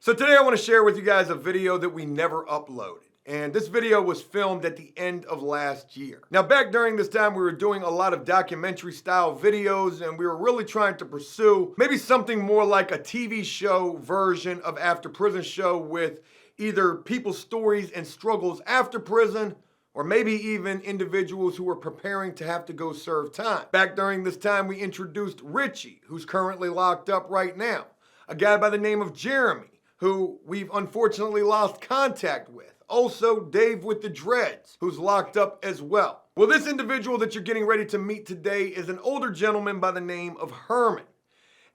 So today I want to share with you guys a video that we never uploaded. And this video was filmed at the end of last year. Now back during this time we were doing a lot of documentary style videos and we were really trying to pursue maybe something more like a TV show version of After Prison Show with either people's stories and struggles after prison or maybe even individuals who were preparing to have to go serve time. Back during this time we introduced Richie, who's currently locked up right now. A guy by the name of Jeremy, who we've unfortunately lost contact with. Also, Dave with the dreads, who's locked up as well. Well, this individual that you're getting ready to meet today is an older gentleman by the name of Herman.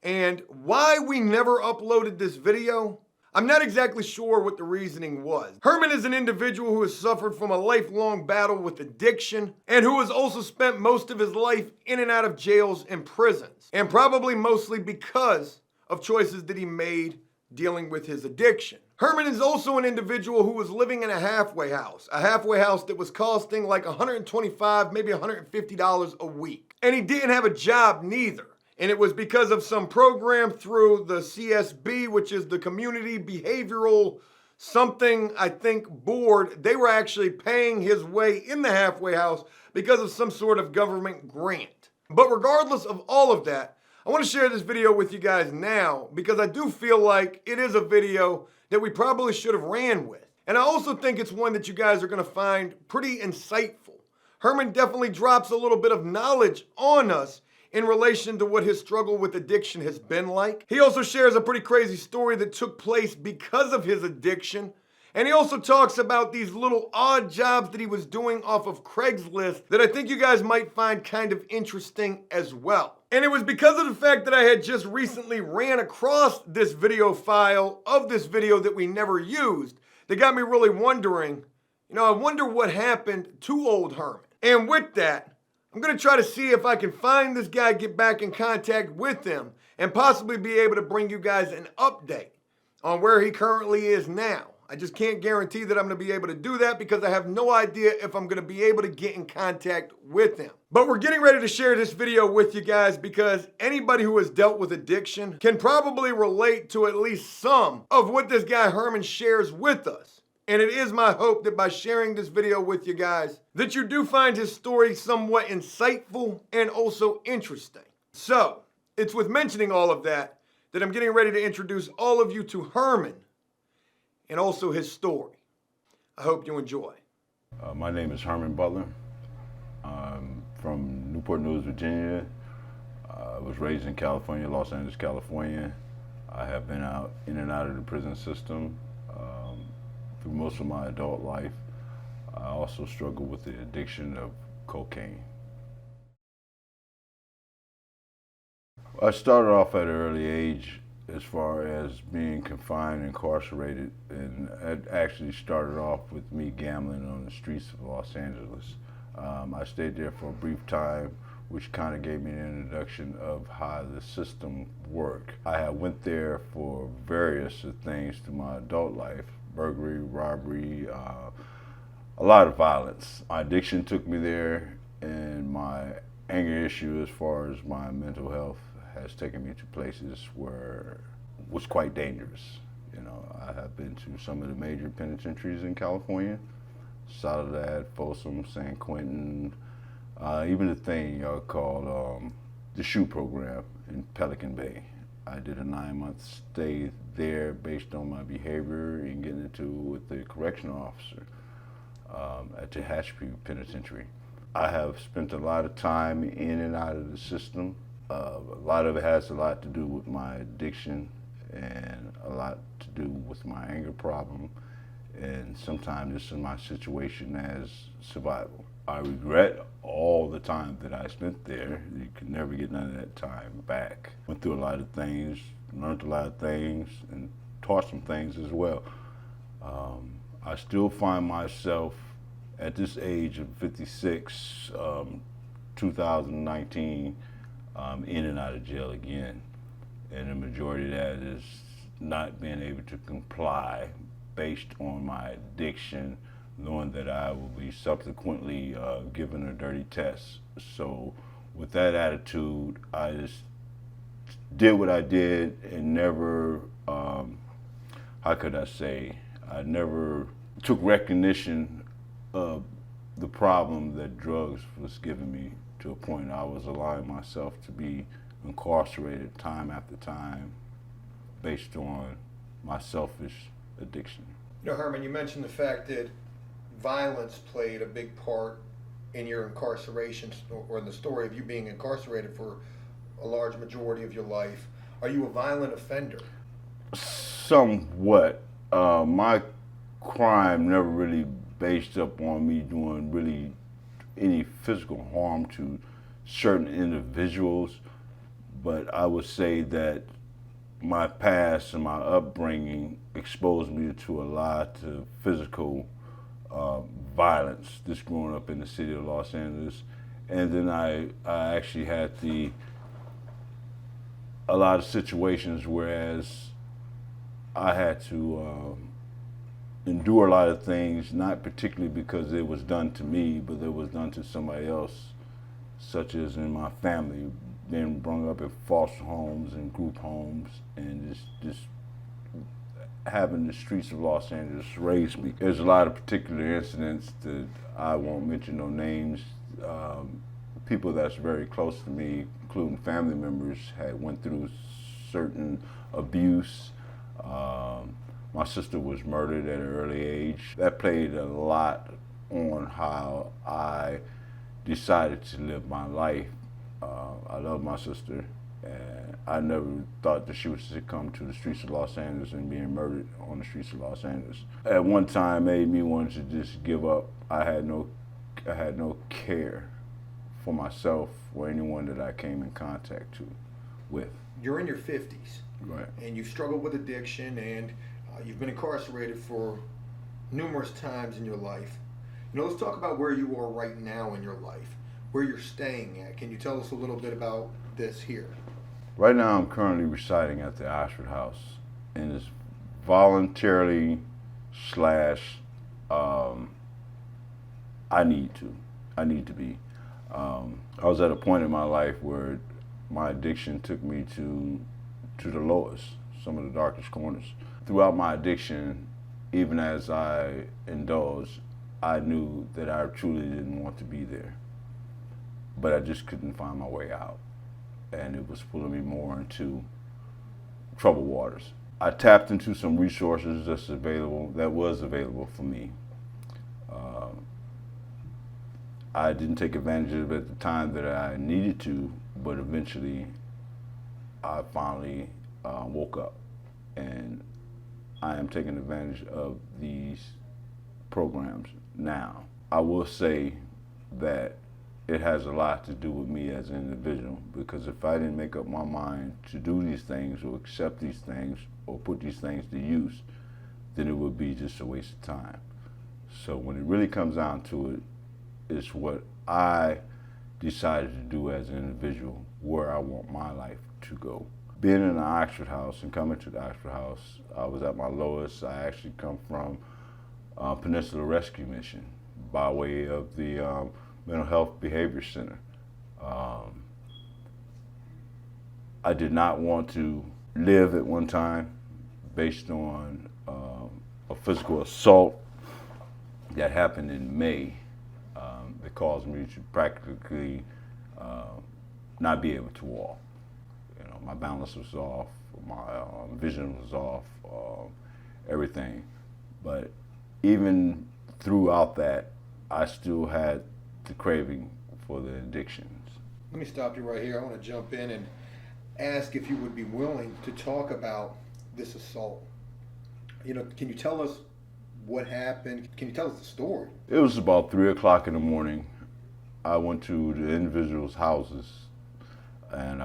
And why we never uploaded this video, I'm not exactly sure what the reasoning was. Herman is an individual who has suffered from a lifelong battle with addiction and who has also spent most of his life in and out of jails and prisons. And probably mostly because of choices that he made dealing with his addiction. Herman is also an individual who was living in a halfway house that was costing like $125, maybe $150 a week. And he didn't have a job neither. And it was because of some program through the CSB, which is the Community Behavioral something, I think, board. They were actually paying his way in the halfway house because of some sort of government grant. But regardless of all of that, I want to share this video with you guys now because I do feel like it is a video that we probably should have ran with. And I also think it's one that you guys are going to find pretty insightful. Herman definitely drops a little bit of knowledge on us in relation to what his struggle with addiction has been like. He also shares a pretty crazy story that took place because of his addiction. And he also talks about these little odd jobs that he was doing off of Craigslist that I think you guys might find kind of interesting as well. And it was because of the fact that I had just recently ran across this video file of this video that we never used that got me really wondering, I wonder what happened to old Herman. And with that, I'm going to try to see if I can find this guy, get back in contact with him, and possibly be able to bring you guys an update on where he currently is now. I just can't guarantee that I'm going to be able to do that because I have no idea if I'm going to be able to get in contact with him. But we're getting ready to share this video with you guys because anybody who has dealt with addiction can probably relate to at least some of what this guy Herman shares with us. And it is my hope that by sharing this video with you guys, that you do find his story somewhat insightful and also interesting. So, it's with mentioning all of that I'm getting ready to introduce all of you to Herman and also his story. I hope you enjoy. My name is Herman Butler. I'm from Newport News, Virginia. I was raised in California, Los Angeles, California. I have been in and out of the prison system through most of my adult life. I also struggle with the addiction of cocaine. I started off at an early age as far as being confined, incarcerated, and it actually started off with me gambling on the streets of Los Angeles. I stayed there for a brief time, which kind of gave me an introduction of how the system worked. I went there for various things through my adult life, burglary, robbery, a lot of violence. My addiction took me there, and my anger issue as far as my mental health has taken me to places where it was quite dangerous. I have been to some of the major penitentiaries in California, Soledad, Folsom, San Quentin, even the thing called the SHU program in Pelican Bay. I did a 9-month stay there based on my behavior and getting into it with the correctional officer at the Chesapeake Penitentiary. I have spent a lot of time in and out of the system. A lot of it has a lot to do with my addiction and a lot to do with my anger problem, and sometimes this is my situation as survival. I regret all the time that I spent there. You can never get none of that time back. Went through a lot of things, learned a lot of things, and taught some things as well. I still find myself at this age of 56, 2019, in and out of jail again. And the majority of that is not being able to comply based on my addiction, knowing that I will be subsequently given a dirty test. So with that attitude, I just did what I did and never, how how could I say, I never took recognition of the problem that drugs was giving me, to a point I was allowing myself to be incarcerated time after time based on my selfish addiction. You know, Herman, you mentioned the fact that violence played a big part in your incarceration, or in the story of you being incarcerated for a large majority of your life. Are you a violent offender? Somewhat. My crime never really based up on me doing really any physical harm to certain individuals, but I would say that my past and my upbringing exposed me to a lot of physical violence, just growing up in the city of Los Angeles. And then I actually had a lot of situations whereas I had to endure a lot of things, not particularly because it was done to me, but it was done to somebody else, such as in my family, being brought up in foster homes and group homes, and just having the streets of Los Angeles raise me. There's a lot of particular incidents that I won't mention no names. People that's very close to me, including family members, had went through certain abuse. My sister was murdered at an early age. That played a lot on how I decided to live my life. I love my sister, and I never thought that she would succumb to the streets of Los Angeles and being murdered on the streets of Los Angeles. At one time, made me want to just give up. I had no care for myself or anyone that I came in contact with. You're in your 50s, right? And you've struggled with addiction, and you've been incarcerated for numerous times in your life. You know, let's talk about where you are right now in your life, where you're staying at. Can you tell us a little bit about this here? Right now, I'm currently residing at the Ashford House, and it's voluntarily slash I need to be. I was at a point in my life where my addiction took me to the lowest, some of the darkest corners. Throughout my addiction, even as I indulged, I knew that I truly didn't want to be there, but I just couldn't find my way out, and it was pulling me more into troubled waters. I tapped into some resources that was available for me. I didn't take advantage of it at the time that I needed to, but eventually I finally woke up, and I am taking advantage of these programs now. I will say that it has a lot to do with me as an individual, because if I didn't make up my mind to do these things or accept these things or put these things to use, then it would be just a waste of time. So when it really comes down to it, it's what I decided to do as an individual, where I want my life to go. Being in the Oxford House and coming to the Oxford House, I was at my lowest. I actually come from Peninsula Rescue Mission by way of the Mental Health Behavior Center. I did not want to live at one time based on a physical assault that happened in May that caused me to practically not be able to walk. You know, my balance was off, my vision was off, everything. But even throughout that, I still had the craving for the addictions. Let me stop you right here. I want to jump in and ask if you would be willing to talk about this assault. You know, can you tell us what happened? Can you tell us the story? It was about 3 o'clock in the morning. I went to the individuals' houses and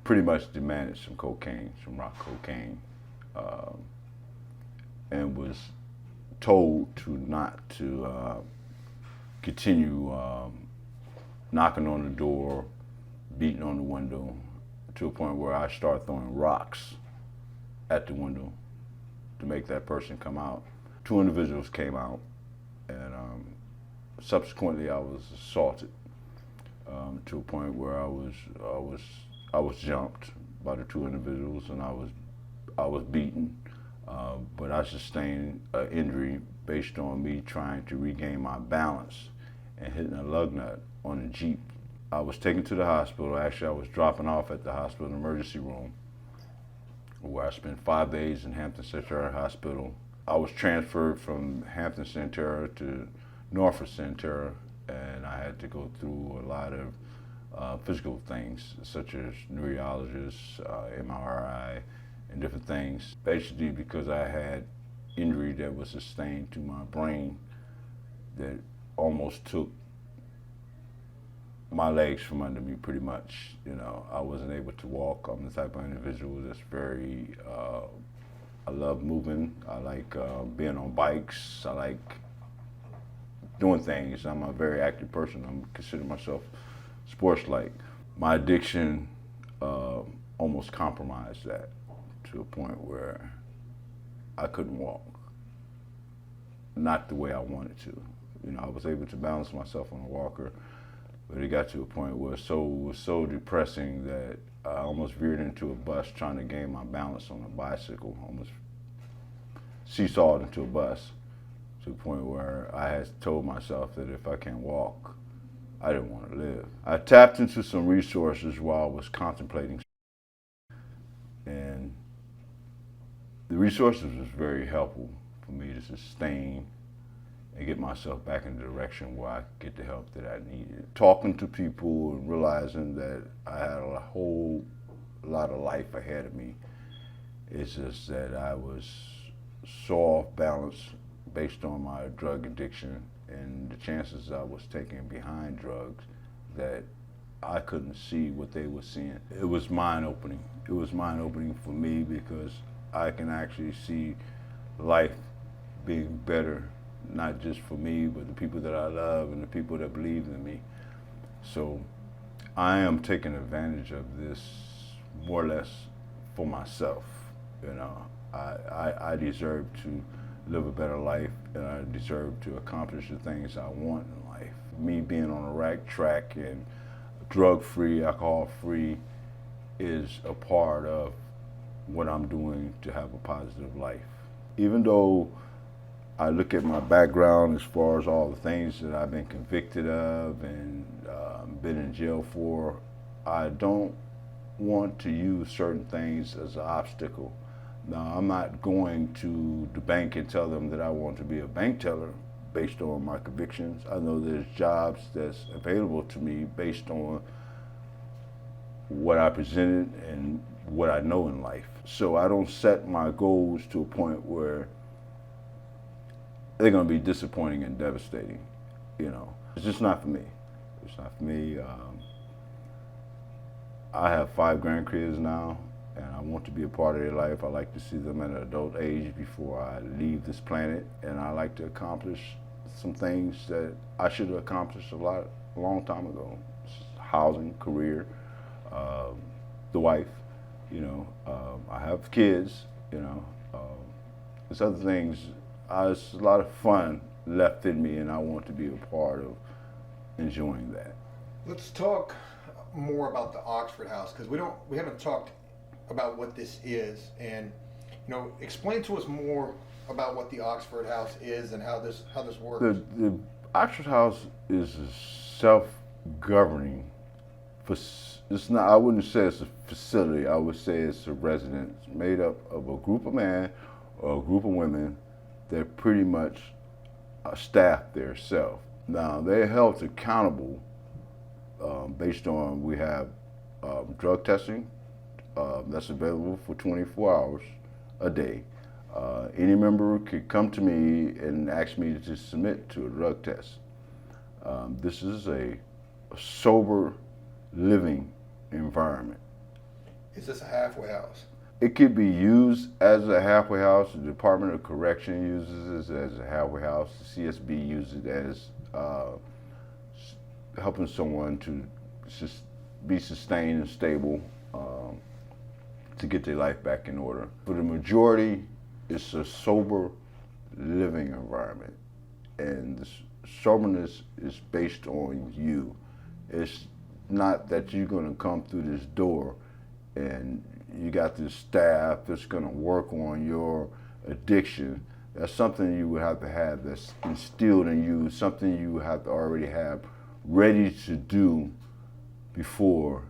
pretty much demanded some cocaine, some rock cocaine, and was told not to continue knocking on the door, beating on the window, to a point where I started throwing rocks at the window to make that person come out. 2 individuals came out, and subsequently I was assaulted to a point where I was jumped by the 2 individuals, and I was beaten. but I sustained an injury based on me trying to regain my balance and hitting a lug nut on a Jeep. I was taken to the hospital. Actually, I was dropping off at the hospital emergency room, where I spent 5 days in Hampton Santerre Hospital. I was transferred from Hampton Santerre to Norfolk Santerre, and I had to go through a lot of physical things, such as neurologists, MRI, and different things. Basically, because I had injury that was sustained to my brain that almost took my legs from under me, pretty much. You know, I wasn't able to walk. I'm the type of individual that's very, I love moving. I like being on bikes. I like doing things. I'm a very active person. I consider myself sports-like. My addiction almost compromised that to a point where I couldn't walk. Not the way I wanted to. You know, I was able to balance myself on a walker, but it got to a point where it was so depressing that I almost veered into a bus trying to gain my balance on a bicycle, almost seesawed into a bus to a point where I had told myself that if I can't walk, I didn't want to live. I tapped into some resources while I was contemplating, and the resources was very helpful for me to sustain and get myself back in the direction where I could get the help that I needed. Talking to people and realizing that I had a whole lot of life ahead of me. It's just that I was so off balance based on my drug addiction and the chances I was taking behind drugs that I couldn't see what they were seeing. It was mind-opening. It was mind-opening for me because I can actually see life being better, not just for me, but the people that I love and the people that believe in me. So I am taking advantage of this more or less for myself. You know, I deserve to live a better life, and I deserve to accomplish the things I want in life. Me being on a rack track and drug-free, alcohol-free is a part of what I'm doing to have a positive life. Even though I look at my background as far as all the things that I've been convicted of and been in jail for, I don't want to use certain things as an obstacle. Now, I'm not going to the bank and tell them that I want to be a bank teller based on my convictions. I know there's jobs that's available to me based on what I presented and what I know in life. So I don't set my goals to a point where they're going to be disappointing and devastating. You know, it's just not for me. It's not for me. I have 5 grandkids now, and I want to be a part of their life. I like to see them at an adult age before I leave this planet, and I like to accomplish some things that I should have accomplished a long time ago. Housing, career, the wife, you know. I have kids, you know. There's other things. There's a lot of fun left in me, and I want to be a part of enjoying that. Let's talk more about the Oxford House, because we haven't talked about what this is, and you know, explain to us more about what the Oxford House is and how this works. The Oxford House is a self-governing. It's not. I wouldn't say it's a facility. I would say it's a residence made up of a group of men or a group of women that pretty much staff their self. Now they're held accountable based on we have drug testing that's available for 24 hours a day. Any member could come to me and ask me to submit to a drug test. This is a sober living environment. Is this a halfway house? It could be used as a halfway house. The Department of Correction uses it as a halfway house. The CSB uses it as helping someone to be sustained and stable to get their life back in order. For the majority, it's a sober living environment. And the soberness is based on you. It's not that you're going to come through this door and you got this staff that's going to work on your addiction, that's something you would have to have that's instilled in you, something you would have to already have ready to do before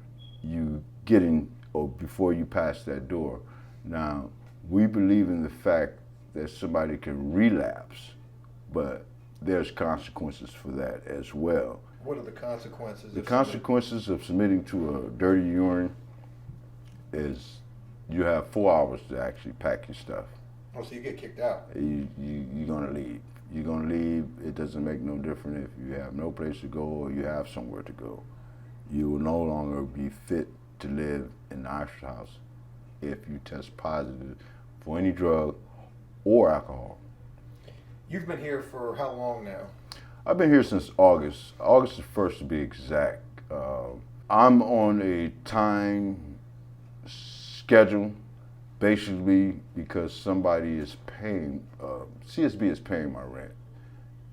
you get in or before you pass that door. Now, we believe in the fact that somebody can relapse, but there's consequences for that as well. What are the consequences? The consequences of submitting to a dirty urine is you have 4 hours to actually pack your stuff. Oh, so you get kicked out. You're gonna leave. You're gonna leave. It doesn't make no difference if you have no place to go or you have somewhere to go. You will no longer be fit to live in the Oxford House if you test positive for any drug or alcohol. You've been here for how long now? I've been here since August the 1st to be exact. I'm on a time schedule basically because somebody is paying, CSB is paying my rent.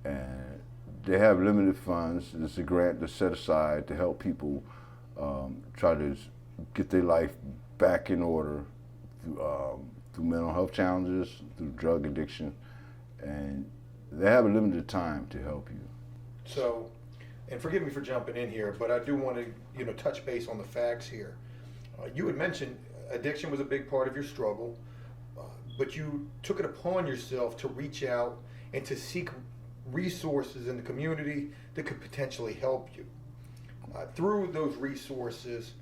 And they have limited funds. There's a grant that's set aside to help people try to get their life back in order through mental health challenges, through drug addiction, and they have a limited time to help you. So, and forgive me for jumping in here, but I do want to, touch base on the facts here. You had mentioned addiction was a big part of your struggle, but you took it upon yourself to reach out and to seek resources in the community that could potentially help you. Through those resources,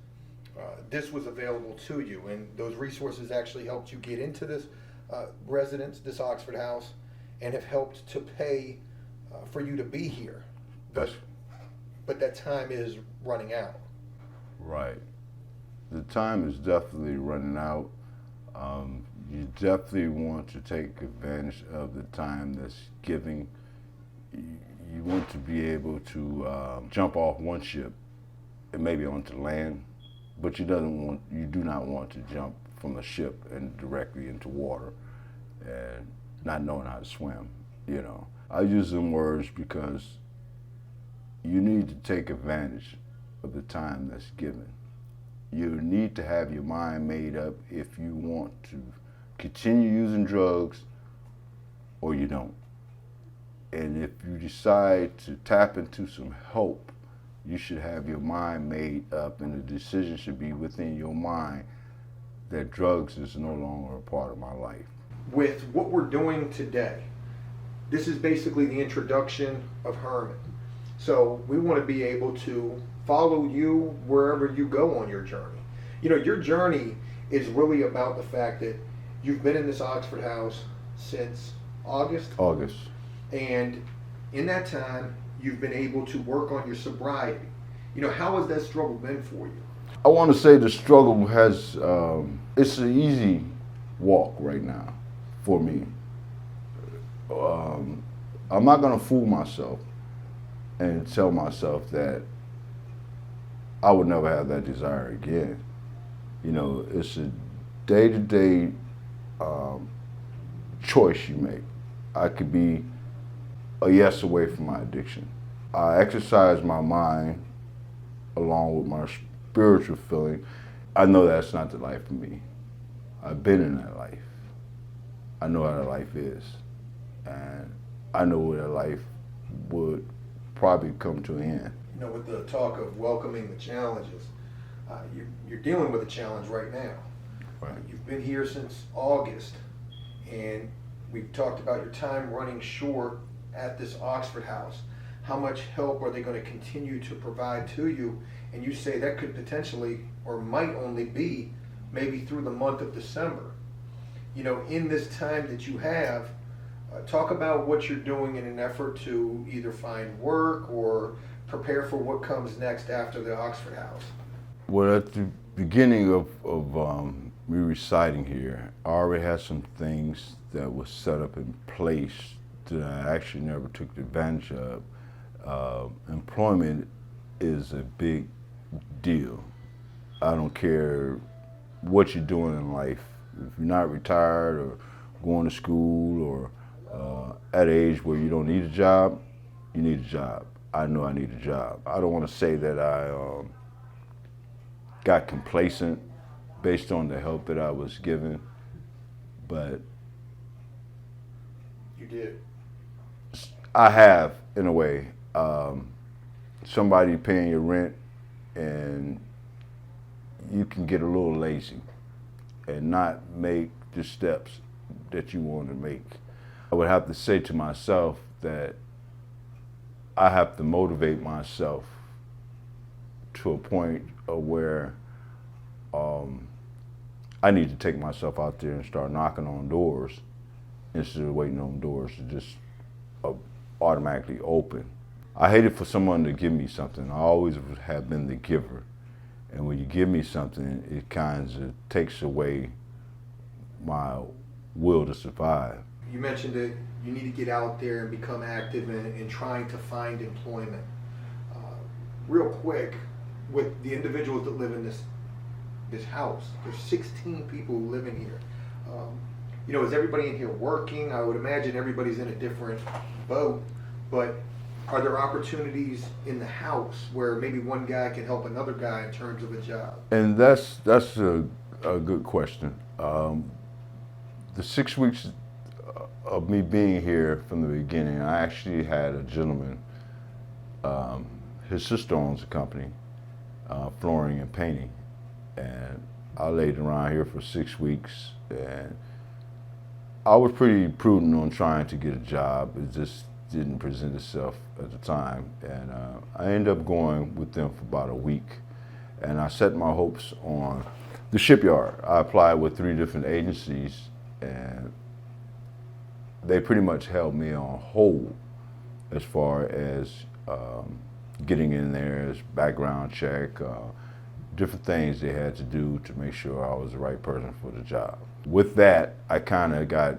this was available to you, and those resources actually helped you get into this residence, this Oxford House, and have helped to pay for you to be here. But that time is running out. Right. The time is definitely running out. You definitely want to take advantage of the time that's given. You want to be able to jump off one ship and maybe onto land, but you do not want to jump from a ship and directly into water and not knowing how to swim. I use them words because you need to take advantage of the time that's given. You need to have your mind made up if you want to continue using drugs or you don't. And if you decide to tap into some help, you should have your mind made up, and the decision should be within your mind that drugs is no longer a part of my life. With what we're doing today, this is basically the introduction of Herman. So we want to be able to follow you wherever you go on your journey. Your journey is really about the fact that you've been in this Oxford House since August. And in that time, you've been able to work on your sobriety. How has that struggle been for you? I want to say the struggle has, it's an easy walk right now for me. I'm not going to fool myself and tell myself that I would never have that desire again. It's a day-to-day choice you make. I could be a yes away from my addiction. I exercise my mind along with my spiritual feeling. I know that's not the life for me. I've been in that life. I know how that life is. And I know where that life would probably come to an end. With the talk of welcoming the challenges, you're dealing with a challenge right now. Right. You've been here since August, and we've talked about your time running short at this Oxford House. How much help are they going to continue to provide to you? And you say that could potentially, or might only be, maybe through the month of December. In this time that you have, talk about what you're doing in an effort to either find work or prepare for what comes next after the Oxford House. Well, at the beginning of me residing here, I already had some things that was set up in place that I actually never took advantage of. Employment is a big deal. I don't care what you're doing in life. If you're not retired or going to school or at an age where you don't need a job, you need a job. I know I need a job. I don't want to say that I got complacent based on the help that I was given, but You did. I have, in a way. Somebody paying your rent, and you can get a little lazy and not make the steps that you want to make. I would have to say to myself that I have to motivate myself to a point of where I need to take myself out there and start knocking on doors instead of waiting on doors to just automatically open. I hated for someone to give me something. I always have been the giver. And when you give me something, it kind of takes away my will to survive. You mentioned that you need to get out there and become active in trying to find employment. Real quick, with the individuals that live in this house, there's 16 people who live in here. You know, is everybody in here working? I would imagine everybody's in a different boat, but are there opportunities in the house where maybe one guy can help another guy in terms of a job? And that's a good question. The 6 weeks of me being here from the beginning, I actually had a gentleman, his sister owns a company, flooring and painting, and I laid around here for 6 weeks, and I was pretty prudent on trying to get a job. It just didn't present itself at the time, and I ended up going with them for about a week, and I set my hopes on the shipyard. I applied with 3 different agencies, and they pretty much held me on hold as far as getting in there, as background check, different things they had to do to make sure I was the right person for the job. With that, I kind of got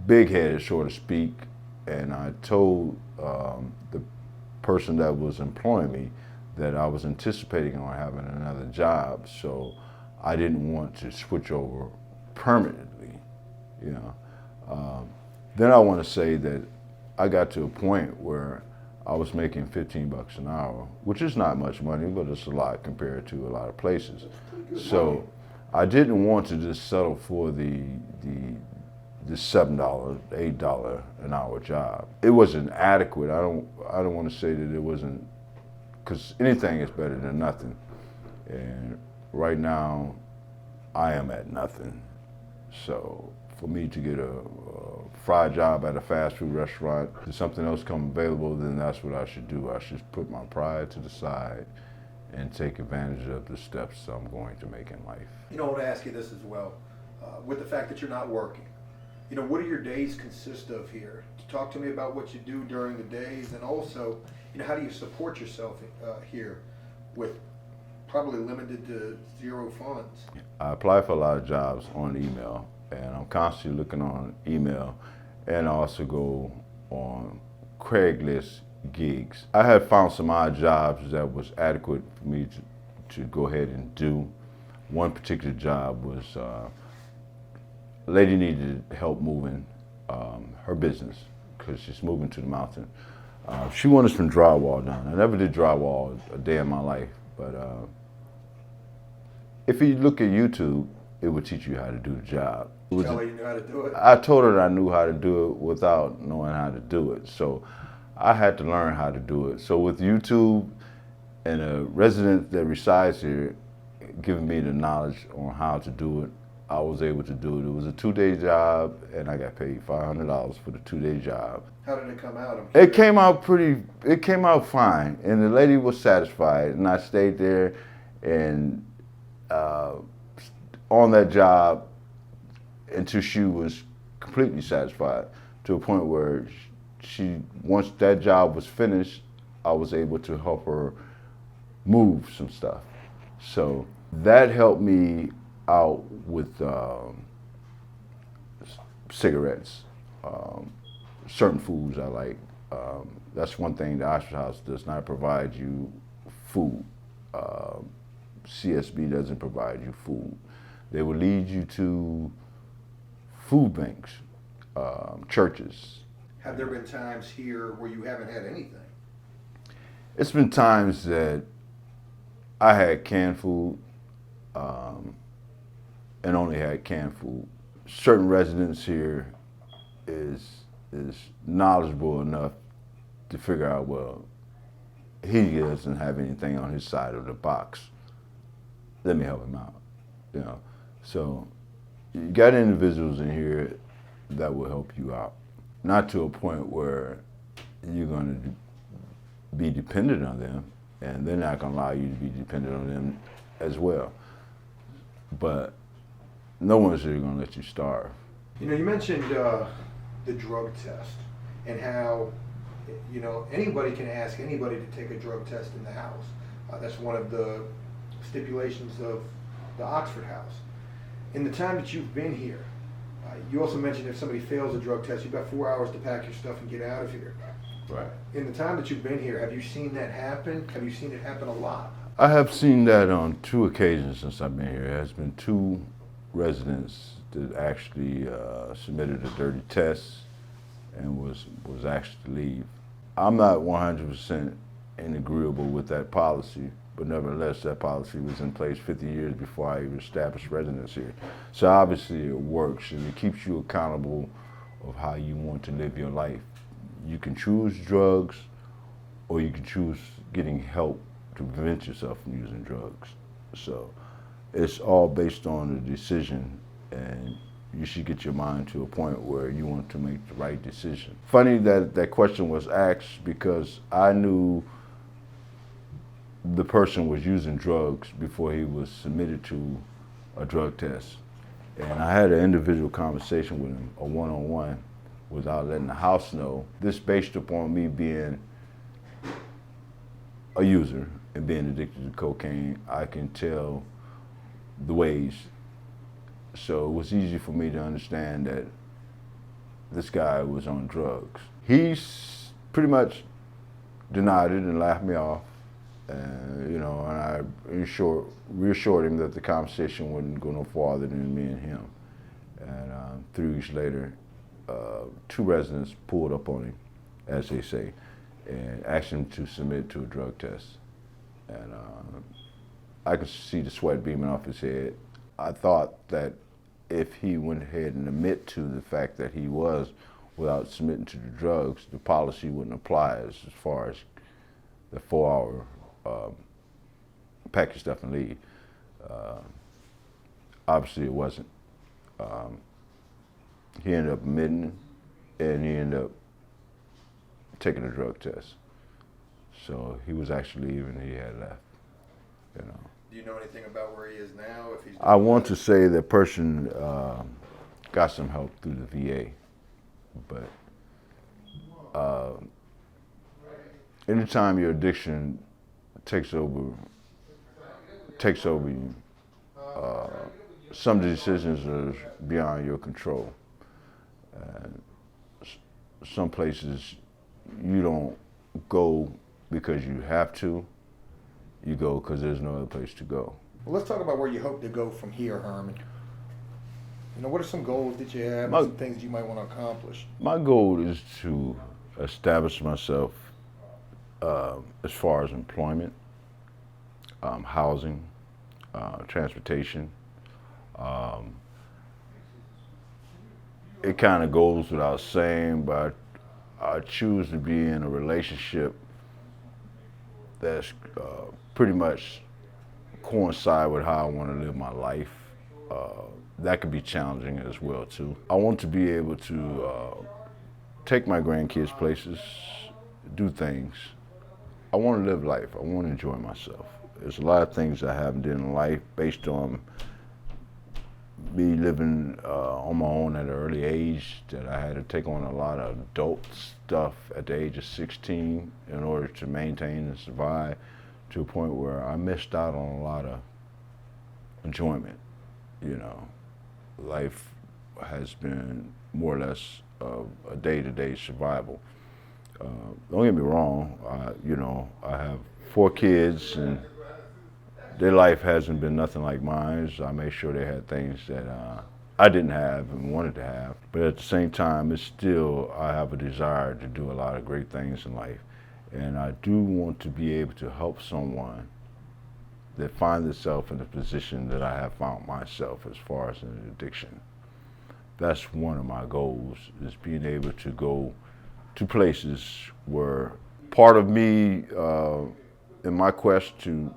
big-headed, so to speak, and I told the person that was employing me that I was anticipating on having another job, so I didn't want to switch over permanently, you know. Then I want to say that I got to a point where I was making 15 bucks an hour, which is not much money, but it's a lot compared to a lot of places. So I didn't want to just settle for the $7, $8 an hour job. It wasn't adequate. I don't want to say that it wasn't, because anything is better than nothing. And right now, I am at nothing. So for me to get a fry job at a fast food restaurant, if something else come available, then that's what I should do. I should put my pride to the side and take advantage of the steps I'm going to make in life. You know, I want to ask you this as well. With the fact that you're not working, you know, what do your days consist of here? Talk to me about what you do during the days, and also, you know, how do you support yourself here with probably limited to 0 funds? I apply for a lot of jobs on email, and I'm constantly looking on email, and I also go on Craigslist gigs. I had found some odd jobs that was adequate for me to go ahead and do. One particular job was a lady needed help moving her business because she's moving to the mountain. She wanted some drywall done. I never did drywall a day in my life, but if you look at YouTube, it would teach you how to do the job. Tell her you knew how to do it? I told her that I knew how to do it without knowing how to do it. So I had to learn how to do it. So with YouTube and a resident that resides here giving me the knowledge on how to do it, I was able to do it. It was a 2-day job, and I got paid $500 for the 2-day job. How did it come out? It came out fine, and the lady was satisfied, and I stayed there, and on that job until she was completely satisfied, to a point where once that job was finished, I was able to help her move some stuff. So that helped me out with cigarettes, certain foods I like. That's one thing the Ostrich House does not provide you food. CSB doesn't provide you food. They will lead you to food banks, churches. Have there been times here where you haven't had anything? It's been times that I had canned food and only had canned food. Certain residents here, is knowledgeable enough to figure out, well, he doesn't have anything on his side of the box. Let me help him out, you know. So you got individuals in here that will help you out, not to a point where you're going to be dependent on them, and they're not going to allow you to be dependent on them as well. But no one's really going to let you starve. You know, you mentioned the drug test and how, you know, anybody can ask anybody to take a drug test in the house. That's one of the stipulations of the Oxford House. In the time that you've been here, you also mentioned if somebody fails a drug test, you've got 4 hours to pack your stuff and get out of here. Right. In the time that you've been here, have you seen that happen? Have you seen it happen a lot? I have seen that on 2 occasions since I've been here. There has been 2 residents that actually submitted a dirty test and was asked to leave. I'm not 100% agreeable with that policy, but nevertheless, that policy was in place 50 years before I even established residence here. So obviously it works, and it keeps you accountable of how you want to live your life. You can choose drugs, or you can choose getting help to prevent yourself from using drugs. So it's all based on the decision, and you should get your mind to a point where you want to make the right decision. Funny that that question was asked because I knew the person was using drugs before he was submitted to a drug test. And I had an individual conversation with him, a one-on-one, without letting the house know. This based upon me being a user and being addicted to cocaine. I can tell the ways. So it was easy for me to understand that this guy was on drugs. He's pretty much denied it and laughed me off. You know, and I reassured him that the conversation wouldn't go no farther than me and him. And 3 weeks later, 2 residents pulled up on him, as they say, and asked him to submit to a drug test. And I could see the sweat beaming off his head. I thought that if he went ahead and admit to the fact that he was without submitting to the drugs, the policy wouldn't apply as far as the 4-hour pack your stuff and leave. Obviously it wasn't. He ended up admitting, and he ended up taking a drug test. So he was actually leaving, he had left, you know. Do you know anything about where he is now? If he's I want to say that person got some help through the VA, but anytime your addiction takes over you, some decisions are beyond your control. Some places you don't go because you have to, you go because there's no other place to go. Well, let's talk about where you hope to go from here, Herman. You know, what are some goals that you have, and some things that you might want to accomplish? My goal is to establish myself as far as employment, housing, transportation. It kind of goes without saying, but I choose to be in a relationship that's pretty much coincide with how I want to live my life. That could be challenging as well too. I want to be able to take my grandkids places, do things. I want to live life. I want to enjoy myself. There's a lot of things I haven't done in life based on me living on my own at an early age, that I had to take on a lot of adult stuff at the age of 16 in order to maintain and survive, to a point where I missed out on a lot of enjoyment. You know, life has been more or less a day-to-day survival. Don't get me wrong, you know, I have 4 kids, and their life hasn't been nothing like mine. So I made sure they had things that I didn't have and wanted to have. But at the same time, it's still, I have a desire to do a lot of great things in life. And I do want to be able to help someone that finds itself in the position that I have found myself as far as an addiction. That's one of my goals, is being able to go to places where part of me, in my quest to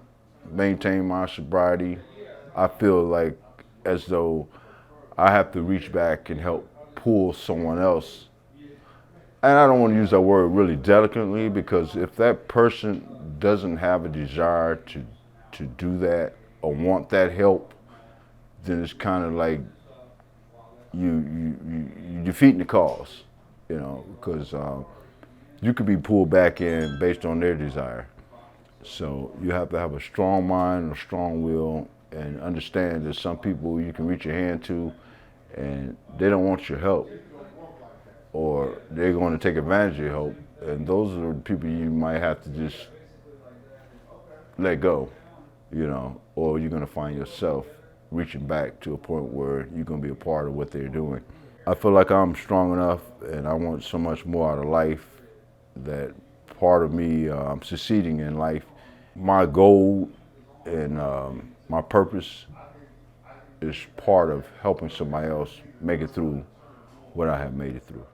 maintain my sobriety, I feel like as though I have to reach back and help pull someone else. And I don't want to use that word really delicately, because if that person doesn't have a desire to do that or want that help, then it's kind of like you defeating the cause, you know, because you could be pulled back in based on their desire. So you have to have a strong mind, a strong will, and understand that some people you can reach your hand to and they don't want your help, or they're going to take advantage of your help, and those are the people you might have to just let go, you know, or you're going to find yourself reaching back to a point where you're going to be a part of what they're doing. I feel like I'm strong enough and I want so much more out of life that part of me, I'm succeeding in life. My goal and my purpose is part of helping somebody else make it through what I have made it through.